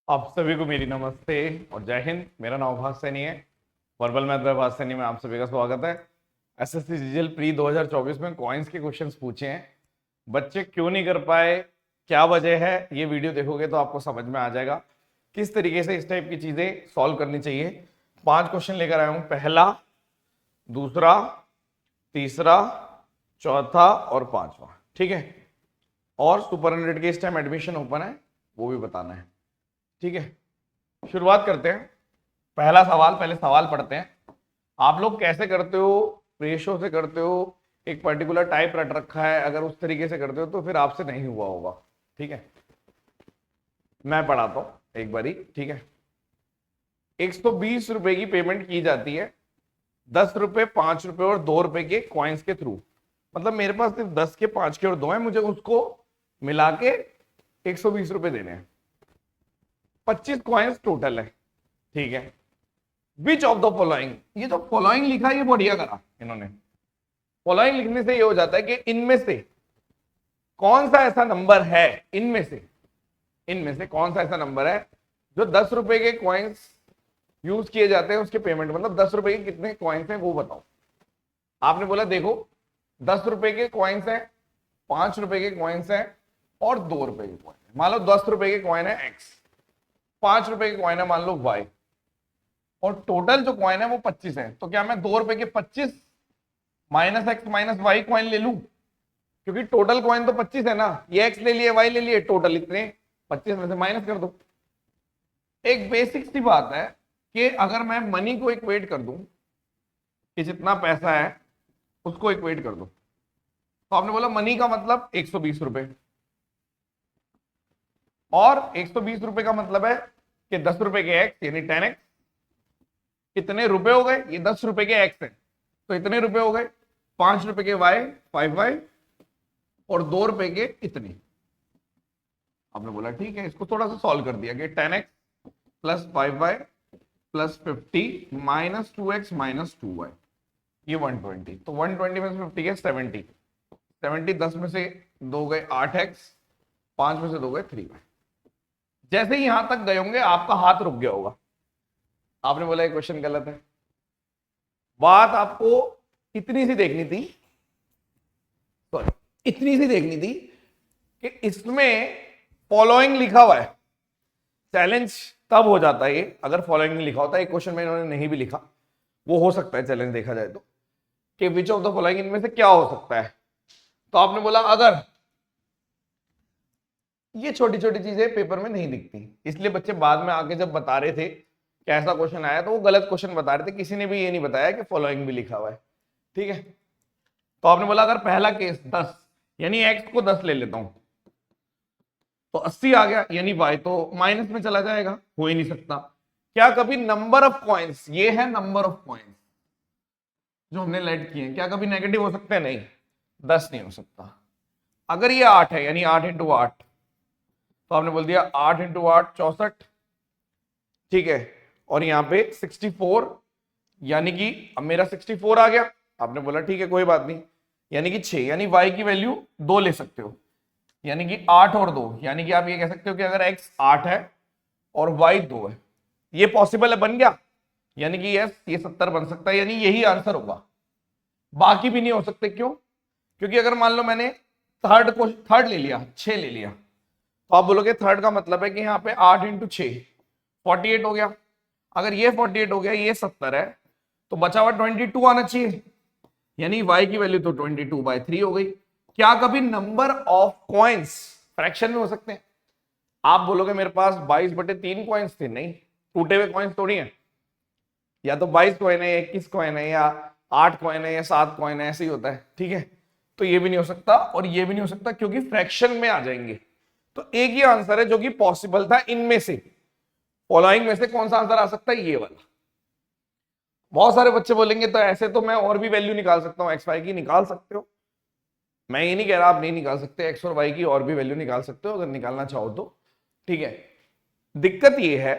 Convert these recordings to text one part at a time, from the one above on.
आप सभी को मेरी नमस्ते और जय हिंद। मेरा नाम भाग सैनी है। वर्बल मैथ बाय भाग सैनी में आप सभी का स्वागत है। एसएससी जीएल प्री 2024 में कॉइन्स के क्वेश्चंस पूछे हैं। बच्चे क्यों नहीं कर पाए, क्या वजह है, ये वीडियो देखोगे तो आपको समझ में आ जाएगा किस तरीके से इस टाइप की चीजें सॉल्व करनी चाहिए। 5 क्वेश्चन लेकर आया हूं, पहला, दूसरा, तीसरा, चौथा और पांचवा। ठीक है, और सुपर 100 के इस टाइम एडमिशन ओपन है, वो भी बताना है। ठीक है, शुरुआत करते हैं। पहला सवाल, पहले सवाल पढ़ते हैं। आप लोग कैसे करते हो, रेशो से करते हो, एक पर्टिकुलर टाइप रट रखा है, अगर उस तरीके से करते हो तो फिर आपसे नहीं हुआ होगा। ठीक है, मैं पढ़ाता हूं एक बारी। ठीक है, 120 रुपए की पेमेंट की जाती है 10 रुपए, 5 रुपए और 2 रुपए के कॉइन्स के थ्रू। मतलब मेरे पास सिर्फ 10 के, 5 के और 2 है, मुझे उसको मिला के 120 रुपए देने हैं। 25 कॉइन्स टोटल है। ठीक है, विच ऑफ द फॉलोइंग, ये जो फॉलोइंग लिखा है ये बढ़िया करा इन्होंने। फॉलोइंग लिखने से ये हो जाता है कि इनमें से कौन सा ऐसा नंबर है, इनमें से कौन सा ऐसा नंबर है जो 10 रुपए के कॉइन्स यूज किए जाते हैं उसके पेमेंट, मतलब 10 रुपए के कितने कॉइन्स हैं वो बताओ। आपने बोला देखो 10 रुपए के कॉइन्स हैं, 5 रुपए के कॉइन्स हैं और 2 रुपए के कॉइन है। मान लो 10 रुपए के कॉइन है एक्स, 5 रुपए के कॉइन है मान लो वाई, और टोटल जो कॉइन है वो 25 है। तो क्या मैं 2 रुपए के 25 minus x minus y coin ले लूं? क्योंकि टोटल कॉइन तो 25 है ना, ये एक्स ले लिए वाई ले लिए, टोटल इतने 25 में से माइनस कर दो। एक बेसिक सी बात है कि अगर मैं मनी को इक्वेट कर दूं कि जितना पैसा है उसको इक्वेट कर दो, तो आपने बोला मनी का मतलब 120 रुपए, और 120 रुपए का मतलब है कि 10 रुपए के एक्स यानी 10x, कितने रुपए हो गए, ये 10 रुपए के एक्स है तो इतने रुपए हो गए, 5 रुपए के वाई 5y और 2 रुपए के इतने। आपने बोला ठीक है, इसको थोड़ा सा सॉल्व कर दिया कि 10x plus 5y plus 50 minus 2x minus 2y, ये 120। तो 120 में से 50 है 70, 70 10 में से 2 गए 8x, 5 में से 2 गए 3y। जैसे ही यहां तक गए होंगे आपका हाथ रुक गया होगा। आपने बोला ये क्वेश्चन गलत है। बात आपको इतनी सी देखनी थी, सॉरी इतनी सी देखनी थी कि इसमें फॉलोइंग लिखा हुआ है। चैलेंज तब हो जाता है ये अगर फॉलोइंग नहीं लिखा होता। एक क्वेश्चन में इन्होंने नहीं भी लिखा, वो हो सकता है चैलेंज देखा जाए तो, कि विच ऑफ द फॉलोइंग इनमें से क्या हो सकता है। तो आपने बोला अगर ये छोटी छोटी चीजें पेपर में नहीं दिखती, इसलिए बच्चे बाद में आके जब बता रहे थे कि ऐसा क्वेश्चन आया तो वो गलत क्वेश्चन बता रहे थे, किसी ने भी ये नहीं बताया कि फॉलोइंग भी लिखा हुआ है। ठीक है, तो आपने बोला अगर पहला केस 10 यानी एक्स को 10 ले लेता हूं तो 80 आ गया, यानी वाई तो माइनस में चला जाएगा, हो ही नहीं सकता। क्या कभी नंबर ऑफ कॉइन्स, ये है नंबर ऑफ कॉइन्स जो हमने लेट किए हैं, क्या कभी नेगेटिव हो सकते हैं? नहीं, 10 नहीं हो सकता। अगर ये 8 है यानी 8 इंटू 8, तो आपने बोल दिया 8 इंटू 8 64। ठीक है, और यहां पे 64 यानी कि अब मेरा 64 आ गया। आपने बोला ठीक है कोई बात नहीं, यानी कि 6, यानी y की वैल्यू 2 ले सकते हो, यानी कि 8 और 2, यानी कि आप ये कह सकते हो कि अगर x 8 है और y 2 है, ये पॉसिबल है, बन गया, यानी कि यस ये 70 बन सकता है, यानी यही आंसर होगा। बाकी भी नहीं हो सकते, क्यों? क्योंकि अगर मान लो मैंने थर्ड ले लिया, 6 ले लिया, तो आप बोलोगे थर्ड का मतलब है कि यहाँ पे 8 इंटू 6 48 हो गया। अगर ये 48 हो गया, ये 70 है, तो बचा हुआ 22 आना चाहिए, यानी y की वैल्यू तो 22/3 हो गई। क्या कभी नंबर ऑफ कॉइन्स फ्रैक्शन में हो सकते हैं? आप बोलोगे मेरे पास 22/3 कॉइन्स थे, नहीं, टूटे हुए कॉइन्स थोड़ी हैं। या तो 22 कॉइन है, 21 कॉइन है, या 8 कॉइन है, या 7 कॉइन है, ऐसे ही होता है। ठीक है, तो ये भी नहीं हो सकता और ये भी नहीं हो सकता, क्योंकि फ्रैक्शन में आ जाएंगे। तो एक ही आंसर है जो कि पॉसिबल था इनमें से, फॉलोइंग में से कौन सा आंसर आ सकता है? ये वाला। बहुत सारे बच्चे बोलेंगे तो ऐसे तो मैं और भी वैल्यू निकाल सकता हूं, एक्स वाई की निकाल सकते हो, मैं ये नहीं कह रहा आप नहीं निकाल सकते, एक्स और वाई की और भी वैल्यू निकाल सकते हो अगर निकालना चाहो तो। ठीक है, दिक्कत ये है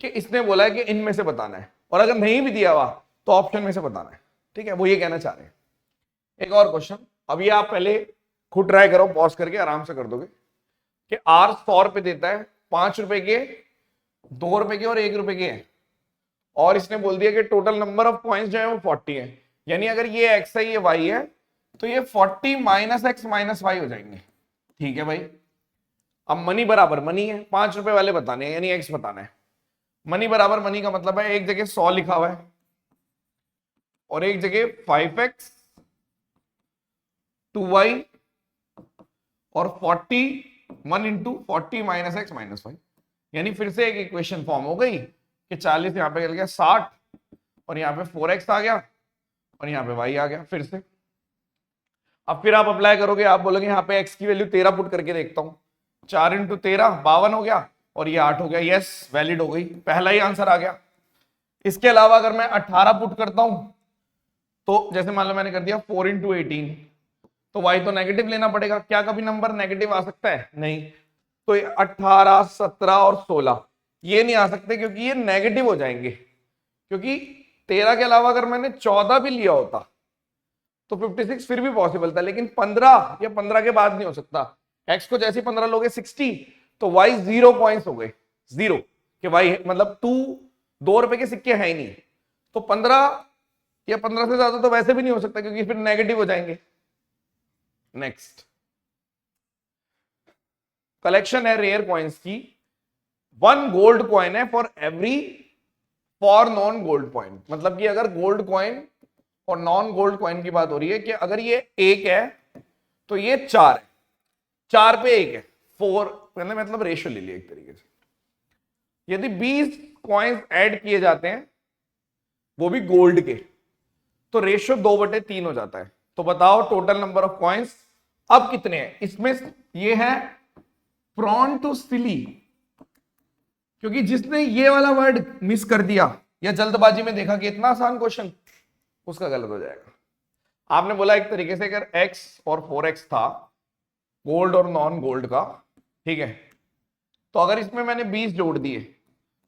कि इसने बोला है कि इनमें से बताना है, और अगर नहीं भी दिया हुआ तो ऑप्शन में से बताना है। ठीक है, वो ये कहना चाह रहे हैं। एक और क्वेश्चन, अब ये आप पहले खुद ट्राई करो, पॉज करके आराम से कर दोगे, कि आर 100 रुपए देता है 5 रुपए के ₹2 के और ₹1 के हैं, और इसने बोल दिया कि टोटल नंबर ऑफ कॉइन्स जो है वो 40 है, यानी अगर ये x है ये y है तो ये 40 माइनस x माइनस y हो जाएंगे। ठीक है भाई, अब मनी बराबर मनी है, ₹5 वाले बताने हैं यानी x बताना है। मनी बराबर मनी का मतलब है एक जगह 100 लिखा हुआ है और एक जगह 5x 2y और 41 into 40 minus x minus y, यानी फिर से एक इक्वेशन फॉर्म हो गई कि 40 यहां पे चल गया 60 और यहाँ पे 4x आ गया और यहाँ पे y आ गया फिर से। अब फिर आप अप्लाई करोगे, आप बोलोगे यहाँ पे x की वैल्यू 13 पुट करके देखता हूं, 4 इंटू 13 52 हो गया और ये 8 हो गया। यस, वैलिड हो गई, पहला ही आंसर आ गया। इसके अलावा अगर मैं 18 पुट करता हूं तो जैसे मान लो मैंने कर दिया 4 इंटू 18, तो y तो नेगेटिव लेना पड़ेगा। क्या कभी नंबर नेगेटिव आ सकता है? नहीं। तो 18 17 और 16 ये नहीं आ सकते क्योंकि ये नेगेटिव हो जाएंगे, क्योंकि 13 के अलावा अगर मैंने 14 भी लिया होता तो 56 फिर भी पॉसिबल था, लेकिन 15 या 15 के बाद नहीं हो सकता। x को जैसे 15 लोगे 60 तो y 0 पॉइंट्स हो गए, 0 कि y मतलब ₹2 के सिक्के है ही नहीं, तो 15 या 15 से ज्यादा तो वैसे भी नहीं हो सकता क्योंकि फिर नेगेटिव हो जाएंगे। नेक्स्ट कलेक्शन है रेयर कॉइन्स की, 1 गोल्ड कॉइन है फॉर नॉन गोल्ड कॉइन, मतलब कि अगर गोल्ड कॉइन और नॉन गोल्ड कॉइन की बात हो रही है कि अगर ये 1 है तो ये 4 है, 4 पे 1 है, 4 मतलब रेशियो ले लिया एक तरीके से। यदि 20 कॉइन्स ऐड किए जाते हैं वो भी गोल्ड के, तो रेशियो 2/3 हो जाता है। तो बताओ टोटल नंबर ऑफ कॉइन्स अब कितने हैं? इसमें ये है प्रॉन टू सिली, क्योंकि जिसने ये वाला वर्ड मिस कर दिया या जल्दबाजी में देखा कि इतना आसान क्वेश्चन, उसका गलत हो जाएगा। आपने बोला एक तरीके से अगर x और 4x था गोल्ड और नॉन गोल्ड का, ठीक है, तो अगर इसमें मैंने 20 जोड़ दिए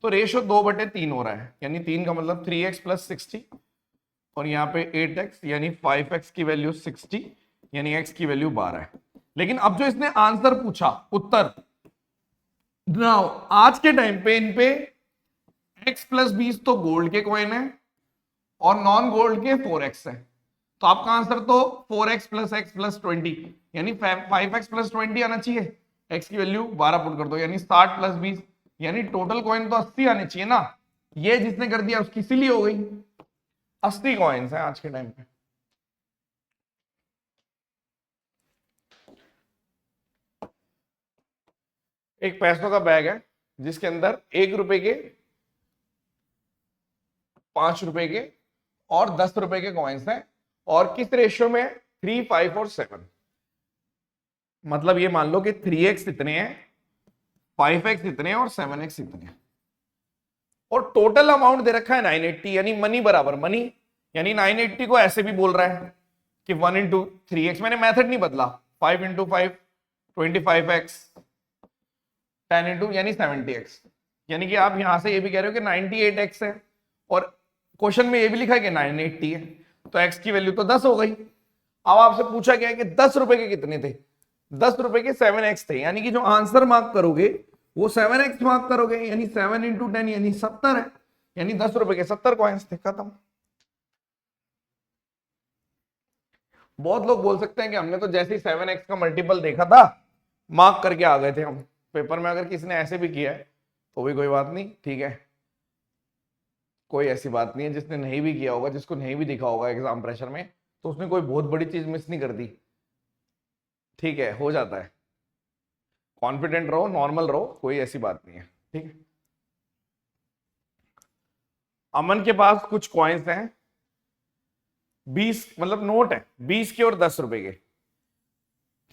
तो रेशियो 2/3 हो रहा है, यानी 3 का मतलब 3x प्लस 60 और यहाँ पे 8x यानी 5x की वैल्यू 60 यानी x की वैल्यू 12 है। लेकिन अब जो इसने आंसर पूछा, उत्तर, नाउ आज के टाइम पे इन पे x प्लस 20 तो गोल्ड के कॉइन है और नॉन गोल्ड के 4x है, तो आपका आंसर तो 4x प्लस x प्लस 20 यानी 5x प्लस 20 आना चाहिए। x की वैल्यू 12 पुट कर दो यानी 60 प्लस 20 यानी टोटल कॉइन तो 80 आने चाहिए ना। ये जिसने कर दिया उसकी सिली हो गई। 80 कॉइन्स हैं आज के टाइम पे। एक पैसों का बैग है जिसके अंदर ₹1 के, ₹5 के और ₹10 के कॉइन्स हैं, और किस रेशियो में? 3, 5 और 7। मतलब ये मान लो कि 3x इतने हैं, 5x इतने हैं और 7x इतने हैं, और टोटल अमाउंट दे रखा है 980, यानी मनी बराबर मनी, यानी 980 को ऐसे भी बोल रहा है कि 1 इंटू 3x, मैंने मेथड नहीं बदला, 5 इंटू 5 25x 10 इंटू यानी 70x, यानी कि आप यहां से ये भी कह रहे हो कि 98x है और क्वेश्चन में ये भी लिखा है कि 980 है, तो x की वैल्यू तो 10 हो गई। अब आपसे पूछा गया है कि ₹10 के कितने थे? ₹10 के 7x थे, यानी कि जो आंसर मार्क करोगे वो 7x मार्क करोगे, यानी 7 इंटू 10 यानी 70 है, यानी ₹10 के 70 कॉइन्स थे, खत्म। बहुत लोग बोल सकते हैं कि हमने तो जैसे ही 7x का मल्टीपल देखा था मार्क करके आ गए थे हम पेपर में। अगर किसी ने ऐसे भी किया है तो भी कोई बात नहीं, ठीक है, कोई ऐसी बात नहीं है। जिसने नहीं भी किया होगा, जिसको नहीं भी दिखा होगा एग्जाम प्रेशर में, तो उसने कोई बहुत बड़ी चीज मिस नहीं कर दी, ठीक है, हो जाता है। कॉन्फिडेंट रहो, नॉर्मल रहो, कोई ऐसी बात नहीं है, ठीक है। अमन के पास कुछ कॉइन्स हैं, 20 मतलब नोट है 20 के और ₹10 के,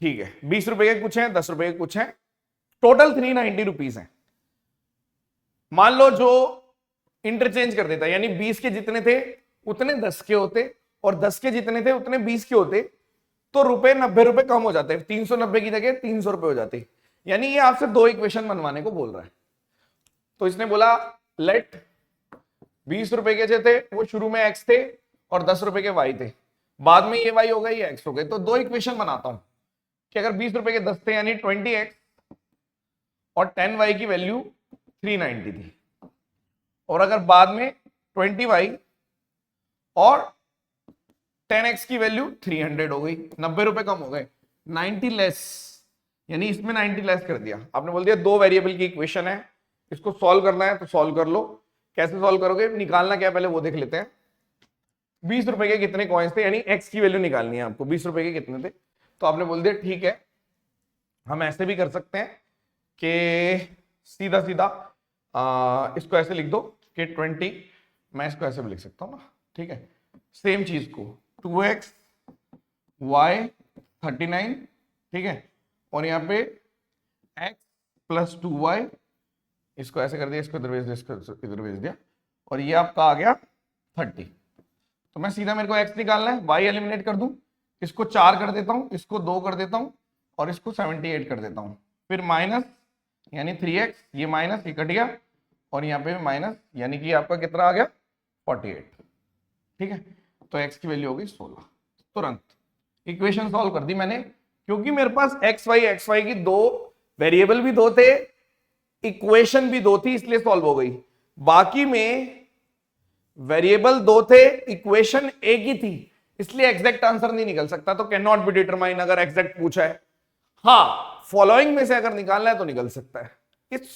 ठीक है, ₹20 के कुछ हैं, ₹10 के कुछ हैं, टोटल 390 रुपीज हैं। मान लो जो इंटरचेंज कर देता, यानी 20 के जितने थे उतने 10 के होते और 10 के जितने थे उतने 20 के होते, तो ₹90 कम हो जाते, 390 की जगह ₹300 हो जाते। यानी ये आपसे 2 इक्वेशन बनवाने को बोल रहा है। तो इसने बोला लेट ₹20 के जो थे वो शुरू में x थे और ₹10 के y थे, बाद में ये y हो गए ये x हो गए, तो 2 इक्वेशन बनाता हूं कि अगर ₹20 के 10 थे यानी 20x और 10y की वैल्यू 390 थी, और अगर बाद में 20y और 10x की वैल्यू 300 हो गई, 90 रुपए कम हो गए, 90 लेस, यानी इसमें 90 लेस कर दिया। आपने बोल दिया दो वेरिएबल की इक्वेशन है, इसको सॉल्व करना है तो सॉल्व कर लो। कैसे सॉल्व करोगे, निकालना क्या पहले वो देख लेते हैं। 20 रुपए के कितने कॉइन्स थे, यानी x की वैल्यू निकालनी है आपको, 20 रुपए के कितने थे। तो आपने बोल दिया ठीक है, हम ऐसे भी कर सकते हैं कि सीधा सीधा इसको ऐसे लिख दो कि 20, मैं इसको ऐसे भी लिख सकता हूं ना, ठीक है। सेम चीज को 2x y 39, ठीक है, और यहाँ पे x प्लस 2y, इसको ऐसे कर दिया, इसको इधर भेज दिया, इसको इधर भेज दिया, और ये आपका आ गया 30। तो मैं सीधा, मेरे को x निकालना है, y एलिमिनेट कर दूं, इसको 4 कर देता हूं, इसको 2 कर देता हूं, और इसको 78 कर देता हूं, फिर माइनस यानी 3x, ये माइनस ये कट गया, और यहाँ पे माइनस, यानी कि आपका कितना आ गया 48, ठीक है। तो x की वैल्यू होगी 16। तुरंत इक्वेशन सॉल्व कर दी मैंने, क्योंकि मेरे पास x y की दो वेरिएबल भी दो थे, इक्वेशन भी दो थी, इसलिए सॉल्व हो गई। बाकी में वेरिएबल दो थे, इक्वेशन एक ही थी, इसलिए एग्जैक्ट आंसर नहीं निकल सकता। तो कैन नॉट बी डिटरमाइन अगर एग्जैक्ट पूछा है। हाँ, फॉलोइंग में से अगर निकालना है तो निकल सकता है। इस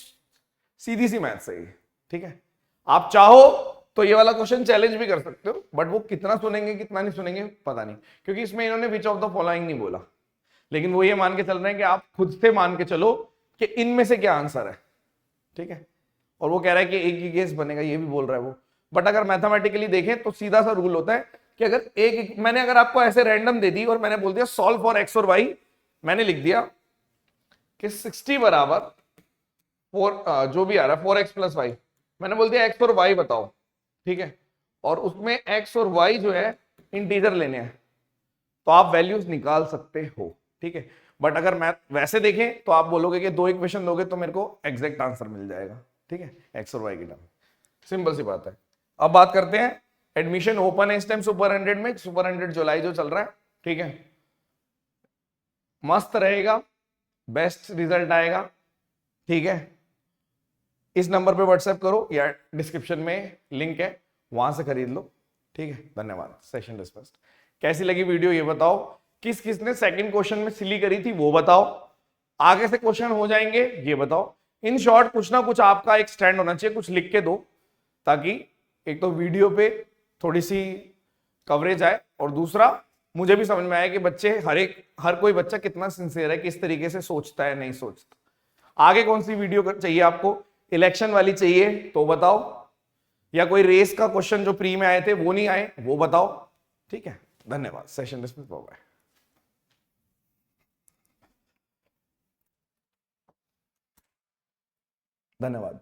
सीधी सी मैथ सही है, ठीक है। आप चाहो तो ये वाला क्वेश्चन चैलेंज भी कर सकते हो, बट वो कितना सुनेंगे कितना नहीं सुनेंगे पता नहीं, क्योंकि इसमें इन्होंने विच ऑफ द फॉलोइंग नहीं बोला, लेकिन वो ये मान के चल रहे हैं कि आप खुद से मान के चलो कि इनमें से क्या आंसर है, ठीक है। और वो कह रहा है कि एक ही केस बनेगा, ये भी बोल रहा है वो। बट अगर मैथमेटिकली देखें तो सीधा सा रूल होता है कि अगर मैंने अगर आपको ऐसे रैंडम दे दी और मैंने बोल दिया सॉल्व फॉर एक्स और वाई, मैंने लिख दिया कि 60 बराबर 4 जो भी आ रहा है 4x प्लस वाई, मैंने बोल दिया एक्स और वाई बताओ, ठीक है, और उसमें एक्स और वाई जो है इंटीजर लेने हैं, तो आप वैल्यूज निकाल सकते हो, ठीक है। बट अगर मैथ वैसे देखें तो आप बोलोगे कि दो इक्वेशन दोगे तो मेरे को एग्जैक्ट आंसर मिल जाएगा, ठीक है, एक्स और वाई की टर्म। सिंपल सी बात है। अब बात करते हैं, एडमिशन ओपन है इस टाइम सुपर 100 में, सुपर 100 जुलाई जो चल रहा है, ठीक है, मस्त रहेगा, बेस्ट रिजल्ट आएगा, ठीक है। इस नंबर पे व्हाट्सएप करो या डिस्क्रिप्शन में लिंक है, वहां से खरीद लो, ठीक है। धन्यवाद। Session dispatched. कैसी लगी वीडियो ये बताओ, किस किसने सेकंड क्वेश्चन में सिली करी थी वो बताओ, आगे से क्वेश्चन हो जाएंगे ये बताओ। इन शॉर्ट कुछ ना कुछ आपका एक स्टैंड होना चाहिए, कुछ लिख के दो, ताकि एक तो वीडियो पे थोड़ी सी कवरेज आए, और दूसरा मुझे भी समझ में आया कि बच्चे हर कोई बच्चा कितना सिंसियर है, किस तरीके से सोचता है नहीं सोचता। आगे कौन सी वीडियो चाहिए आपको, इलेक्शन वाली चाहिए तो बताओ, या कोई रेस का क्वेश्चन जो प्री में आए थे वो नहीं आए वो बताओ, ठीक है। धन्यवाद। Session dismiss, bye. धन्यवाद।